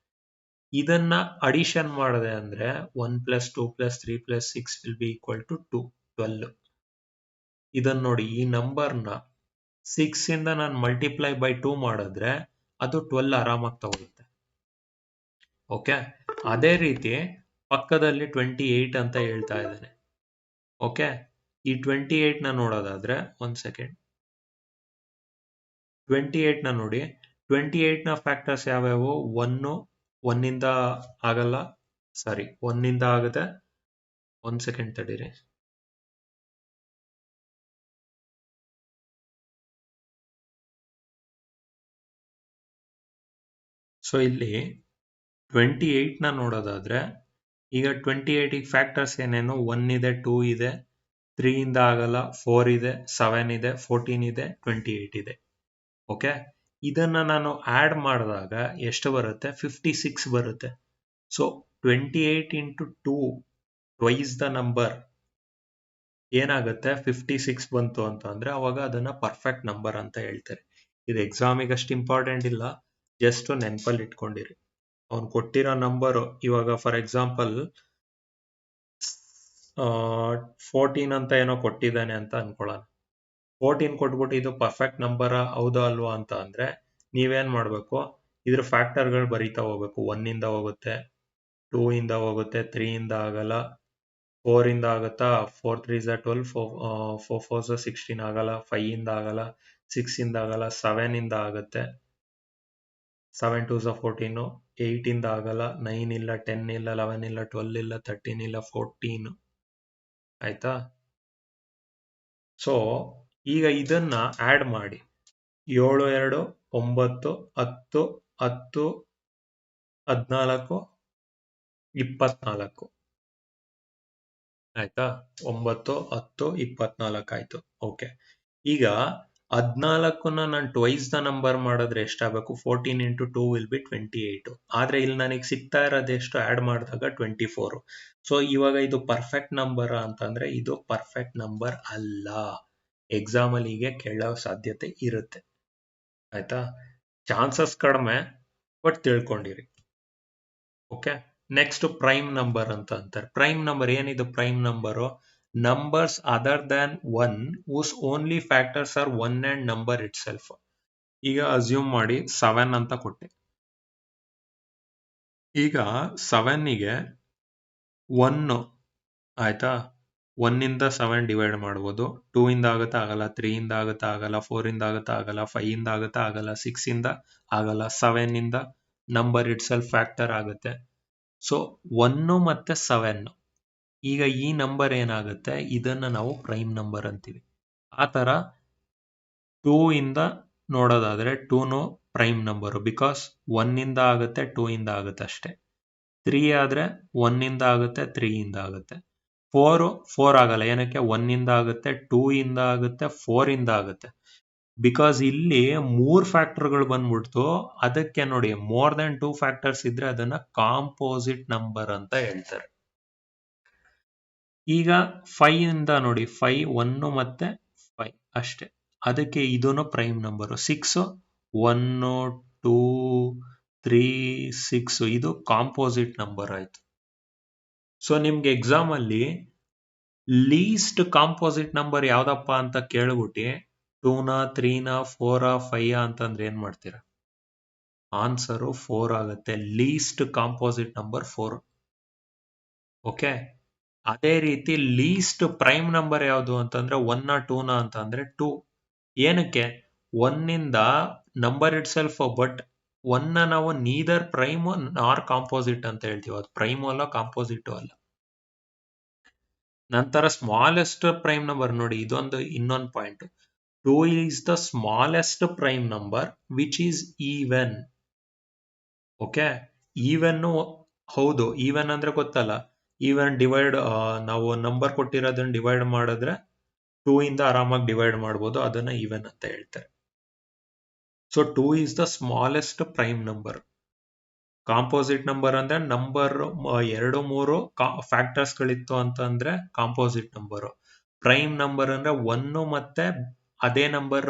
ಇದನ್ನ ಅಡಿಷನ್ ಮಾಡಿದೆ ಅಂದ್ರೆ 1 + 2 + 3 + 6 will be equal to 12. ಇದನ್ನ ನೋಡಿ, ಈ ನಂಬರ್ನ 6 ಇಂದ ನಾನು ಮಲ್ಟಿಪ್ಲೈ ಬೈ 2 ಮಾಡಿದ್ರೆ ಅದು 12 ಆರಾಮಾಗಿ ತಗೊಳುತ್ತೆ. ಓಕೆ, ಅದೇ ರೀತಿ ಪಕ್ಕದಲ್ಲಿ 28 ಅಂತ ಹೇಳ್ತಾ ಇದ್ದಾನೆ. ಓಕೆ, ಈ 28 ನ ನೋಡೋದಾದ್ರೆ ಒಂದ್ ಸೆಕೆಂಡ್, 28 ನ ನೋಡಿ. 28 ನ ಫ್ಯಾಕ್ಟರ್ಸ್ ಯಾವ್ಯಾವು? 1 ಇಂದ ಆಗಲ್ಲ, ಸಾರಿ 1 ಇಂದ ಆಗುತ್ತೆ. ಒಂದ್ ಸೆಕೆಂಡ್ ತಡೀರಿ. ಸೊ ಇಲ್ಲಿ 28 ನ ನೋಡೋದಾದ್ರೆ, ಈಗ 28 ಫ್ಯಾಕ್ಟರ್ಸ್ ಏನೇನು? 1 ಇದೆ, 2 ಇದೆ, 3 ಇಂದ ಆಗಲ್ಲ, 4 ಇದೆ, 7 ಇದೆ, 14 ಇದೆ, 28 ಇದೆ. ಓಕೆ, ಇದನ್ನ ನಾನು ಆಡ್ ಮಾಡಿದಾಗ ಎಷ್ಟು ಬರುತ್ತೆ? 56 ಬರುತ್ತೆ. So 28 into 2 twice the number ಏನಾಗುತ್ತೆ? 56 ಬಂತು ಅಂತ ಅಂದ್ರೆ ಅವಾಗ ಅದನ್ನ ಪರ್ಫೆಕ್ಟ್ ನಂಬರ್ ಅಂತ ಹೇಳ್ತಾರೆ. ಇದು ಎಕ್ಸಾಮಿಗೆ ಅಷ್ಟು ಇಂಪಾರ್ಟೆಂಟ್ ಇಲ್ಲ, ಜಸ್ಟ್ ನೆನಪಲ್ಲಿ ಇಟ್ಕೊಂಡಿರಿ. ಅವ್ನು ಕೊಟ್ಟಿರೋ ನಂಬರು ಇವಾಗ ಫಾರ್ ಎಕ್ಸಾಂಪಲ್ 14 ಅಂತ ಏನೋ ಕೊಟ್ಟಿದ್ದಾನೆ ಅಂತ ಅನ್ಕೊಳ್ಳೋಣ. 14 ಕೊಟ್ಬಿಟ್ಟು ಇದು ಪರ್ಫೆಕ್ಟ್ ನಂಬರ್ ಹೌದಾ ಅಲ್ವಾ ಅಂತ ಅಂದ್ರೆ ನೀವೇನ್ ಮಾಡ್ಬೇಕು? ಇದ್ರ ಫ್ಯಾಕ್ಟರ್ಗಳು ಬರೀತಾ ಹೋಗ್ಬೇಕು. 1 ಇಂದ ಹೋಗುತ್ತೆ, 2 ಇಂದ ಹೋಗುತ್ತೆ, 3 ಇಂದ ಆಗಲ್ಲ, 4 ಇಂದ ಆಗುತ್ತಾ? 4 3 12, 4 4 16 ಆಗಲ್ಲ, 5 ಇಂದ ಆಗಲ್ಲ, 6 ಇಂದ ಆಗಲ್ಲ, 7 ಇಂದ ಆಗುತ್ತೆ, 7 2 14, 8 ಇಂದ ಆಗಲ್ಲ, 9 ಇಲ್ಲ, 10 ಇಲ್ಲ, 11 ಇಲ್ಲ, 12 ಇಲ್ಲ, 13 ಇಲ್ಲ, 14. ಆಯ್ತಾ? ಸೊ ಈಗ ಇದನ್ನ ಆಡ್ ಮಾಡಿ. 7 2 9 10 10 14 24. ಆಯ್ತಾ? 9 10 24 ಆಯ್ತು. ಓಕೆ, ಈಗ 14ನ ನಾನು ಟ್ವೈಸ್ ದ ನಂಬರ್ ಮಾಡಿದ್ರೆ ಎಷ್ಟಾಗಬೇಕು? 14 ಇಂಟು 2 ವಿಲ್ ಬಿ 28. ಆದ್ರೆ ಇಲ್ಲಿ ನನಗೆ ಸಿಗ್ತಾ ಇರೋದು ಎಷ್ಟು? ಆಡ್ ಮಾಡಿದಾಗ 24. ಸೊ ಇವಾಗ ಇದು ಪರ್ಫೆಕ್ಟ್ ನಂಬರ್ ಅಂತಂದ್ರೆ ಇದು ಪರ್ಫೆಕ್ಟ್ ನಂಬರ್ ಅಲ್ಲ. ಎಕ್ಸಾಮ್ ಅಲ್ಲಿ ಹೀಗೆ ಕೇಳೋ ಸಾಧ್ಯತೆ ಇರುತ್ತೆ. ಆಯ್ತಾ? ಚಾನ್ಸಸ್ ಕಡಿಮೆ, ಬಟ್ ತಿಳ್ಕೊಂಡಿರಿ. ಓಕೆ, ನೆಕ್ಸ್ಟ್ ಪ್ರೈಮ್ ನಂಬರ್ ಅಂತ ಅಂತಾರೆ. ಪ್ರೈಮ್ ನಂಬರ್ ಏನಿದು? Prime number numbers other than 1 whose only factors are 1 and number itself. ಈಗ ಅಸ್ಯೂಮ್ ಮಾಡಿ 7 ಅಂತ ಕೊಟ್ಟೆ. ಈಗ 7ಗೆ 1 ಆಯ್ತಾ, 1 ಇಂದ 7 ಡಿವೈಡ್ ಮಾಡ್ಬೋದು. 2 ಇಂದ ಆಗುತ್ತಾ? ಆಗಲ್ಲ. 3 ಇಂದ ಆಗುತ್ತಾ? ಆಗಲ್ಲ. 4 ಇಂದ ಆಗುತ್ತಾ? ಆಗಲ್ಲ. 5 ಇಂದ ಆಗುತ್ತಾ? ಆಗಲ್ಲ. 6 ಇಂದ ಆಗಲ್ಲ. 7 ಇಂದ ನಂಬರ್ ಇಟ್ ಸೆಲ್ಫ್ ಫ್ಯಾಕ್ಟರ್ ಆಗುತ್ತೆ. ಸೊ 1 ಮತ್ತೆ 7, ಈಗ ಈ ನಂಬರ್ ಏನಾಗುತ್ತೆ? ಇದನ್ನ ನಾವು ಪ್ರೈಮ್ ನಂಬರ್ ಅಂತೀವಿ. ಆ ತರ 2 ಇಂದ ನೋಡೋದಾದ್ರೆ 2 ಪ್ರೈಮ್ ನಂಬರ್, ಬಿಕಾಸ್ 1 ಇಂದ ಆಗುತ್ತೆ, 2 ಇಂದ ಆಗುತ್ತೆ ಅಷ್ಟೇ. 3 ಆದ್ರೆ 1 ಇಂದ ಆಗುತ್ತೆ, 3 ಇಂದ ಆಗುತ್ತೆ. 4 ಆಗಲ್ಲ. ಏನಕ್ಕೆ? 1 ಇಂದ ಆಗುತ್ತೆ, 2 ಇಂದ ಆಗುತ್ತೆ, 4 ಇಂದ ಆಗುತ್ತೆ. ಬಿಕಾಸ್ ಇಲ್ಲಿ 3 ಫ್ಯಾಕ್ಟರ್ಗಳು ಬಂದ್ಬಿಡ್ತು. ಅದಕ್ಕೆ ನೋಡಿ, ಮೋರ್ ದನ್ 2 ಫ್ಯಾಕ್ಟರ್ಸ್ ಇದ್ರೆ ಅದನ್ನ ಕಾಂಪೋಸಿಟ್ ನಂಬರ್ ಅಂತ ಹೇಳ್ತಾರೆ. ಈಗ 5 ಇಂದ ನೋಡಿ, 5 1 ಮತ್ತೆ 5 ಅಷ್ಟೇ. ಅದಕ್ಕೆ ಇದನ್ನು ಪ್ರೈಮ್ ನಂಬರು. 6 1 2 3 6 ಇದು ಕಾಂಪೋಸಿಟ್ ನಂಬರ್ ಆಯ್ತು. ಸೊ ನಿಮ್ಗೆ ಎಕ್ಸಾಮ್ ಅಲ್ಲಿ ಲೀಸ್ಟ್ ಕಾಂಪೋಸಿಟ್ ನಂಬರ್ ಯಾವ್ದಪ್ಪ ಅಂತ ಕೇಳ್ಬಿಟ್ಟು 2ನ 3ನ 4 5 ಅಂತಂದ್ರೆ ಏನ್ ಮಾಡ್ತೀರಾ? ಆನ್ಸರು 4 ಆಗುತ್ತೆ. List composite number 4. ಓಕೆ, ಅದೇ ರೀತಿ ಲೀಸ್ಟ್ ಪ್ರೈಮ್ ನಂಬರ್ ಯಾವುದು ಅಂತಂದ್ರೆ 1 2 ಅಂತಂದ್ರೆ 2. ಏನಕ್ಕೆ? 1 ಇಂದ ನಂಬರ್ ಇಟ್ ಸೆಲ್ಫ್, ಬಟ್ 1 ನಾವು ನೀದರ್ ಪ್ರೈಮ್ ನಾರ್ ಕಾಂಪೋಸಿಟ್ ಅಂತ ಹೇಳ್ತೀವಿ. ಅದು ಪ್ರೈಮ್ ಅಲ್ಲ, ಕಾಂಪೋಸಿಟ್ ಅಲ್ಲ. ನಂತರ ಸ್ಮಾಲೆಸ್ಟ್ ಪ್ರೈಮ್ ನಂಬರ್ ನೋಡಿ, ಇದೊಂದು ಇನ್ನೊಂದು point. 2 is the smallest prime number which is even. Okay, even ಹೌದು. ಈವೆನ್ ಅಂದ್ರೆ ಗೊತ್ತಲ್ಲ, ಈವೆನ್ ಡಿವೈಡ್, ನಾವು ನಂಬರ್ ಕೊಟ್ಟಿರೋದನ್ನ ಡಿವೈಡ್ ಮಾಡಿದ್ರೆ 2 ಇಂದ ಆರಾಮಾಗಿ ಡಿವೈಡ್ ಮಾಡ್ಬೋದು, ಅದನ್ನ ಈವೆನ್ ಅಂತ ಹೇಳ್ತಾರೆ. So 2 is the smallest prime number. Composite number ಅಂದ್ರೆ ನಂಬರ್ 2-3 ಫ್ಯಾಕ್ಟರ್ಸ್ ಗಳಿತ್ತು ಅಂತಂದ್ರೆ ಕಾಂಪೋಸಿಟ್ ನಂಬರ್. ಪ್ರೈಮ್ ನಂಬರ್ ಅಂದ್ರೆ 1 ಮತ್ತೆ ಅದೇ ನಂಬರ್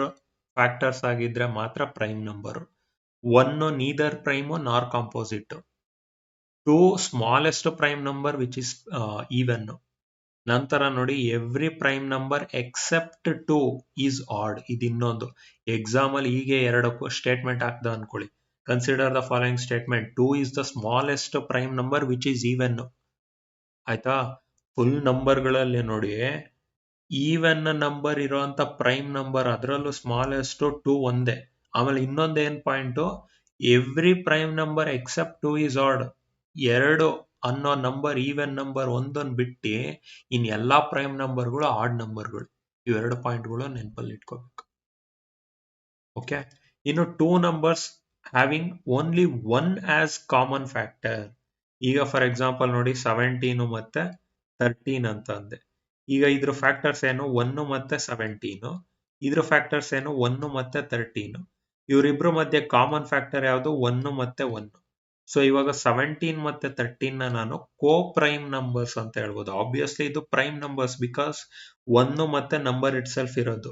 ಫ್ಯಾಕ್ಟರ್ಸ್ ಆಗಿದ್ರೆ ಮಾತ್ರ prime number. 1 neither prime nor composite. 2 smallest prime number which is even. ನಂತರ ನೋಡಿ, every prime number except 2 is odd. ಇದು ಇನ್ನೊಂದು ಎಕ್ಸಾಮ್ ಅಲ್ಲಿ ಹೀಗೆ ಎರಡಕ್ಕೂ ಸ್ಟೇಟ್ಮೆಂಟ್ ಹಾಕ್ದ ಅನ್ಕೊಳ್ಳಿ. Consider the following statement. 2 is the smallest prime number which is even. ಆಯ್ತಾ? ಫುಲ್ ನಂಬರ್ಗಳಲ್ಲಿ ನೋಡಿ, ಈವೆನ್ ನಂಬರ್ ಇರೋಂತ ಪ್ರೈಮ್ ನಂಬರ್ ಅದರಲ್ಲೂ ಸ್ಮಾಲೆಸ್ಟ್ 2 ಒಂದೇ. ಆಮೇಲೆ ಇನ್ನೊಂದು ಏನ್ point, every prime number except 2 is add. 2 ಅನ್ನೋ ನಂಬರ್, ಈವೆನ್ ನಂಬರ್ ಒಂದೊಂದು ಬಿಟ್ಟು ಇನ್ ಎಲ್ಲಾ ಪ್ರೈಮ್ ನಂಬರ್ಗಳು ಆಡ್ ನಂಬರ್ಗಳು. ಇವೆರಡು ಪಾಯಿಂಟ್ಗಳು ನೆನಪಲ್ಲಿ ಇಟ್ಕೋಬೇಕು. ಓಕೆ, ಇನ್ನು 2 numbers having only 1 as common factor. ಈಗ ಫಾರ್ ಎಕ್ಸಾಂಪಲ್ ನೋಡಿ, 17 ಮತ್ತೆ 13 ಅಂತ ಅಂದೆ. ಈಗ ಇದ್ರ ಫ್ಯಾಕ್ಟರ್ಸ್ ಏನು? 1 ಮತ್ತೆ 17. ಇದ್ರ ಫ್ಯಾಕ್ಟರ್ಸ್ ಏನು? 1 ಮತ್ತೆ 13. ಇವರಿಬ್ರು ಮಧ್ಯೆ ಕಾಮನ್ ಫ್ಯಾಕ್ಟರ್ ಯಾವುದು? 1 ಮತ್ತೆ 1. ಸೊ ಇವಾಗ 17 ಮತ್ತೆ 13 ನಾನು ಕೋ ಪ್ರೈಮ್ ನಂಬರ್ಸ್ ಅಂತ ಹೇಳ್ಬೋದು. ಆಬ್ವಿಯಸ್ಲಿ ಇದು ಪ್ರೈಮ್ ನಂಬರ್ಸ್, ಬಿಕಾಸ್ 1 ಮತ್ತೆ ನಂಬರ್ ಇಟ್ ಸೆಲ್ಫ್ ಇರೋದು.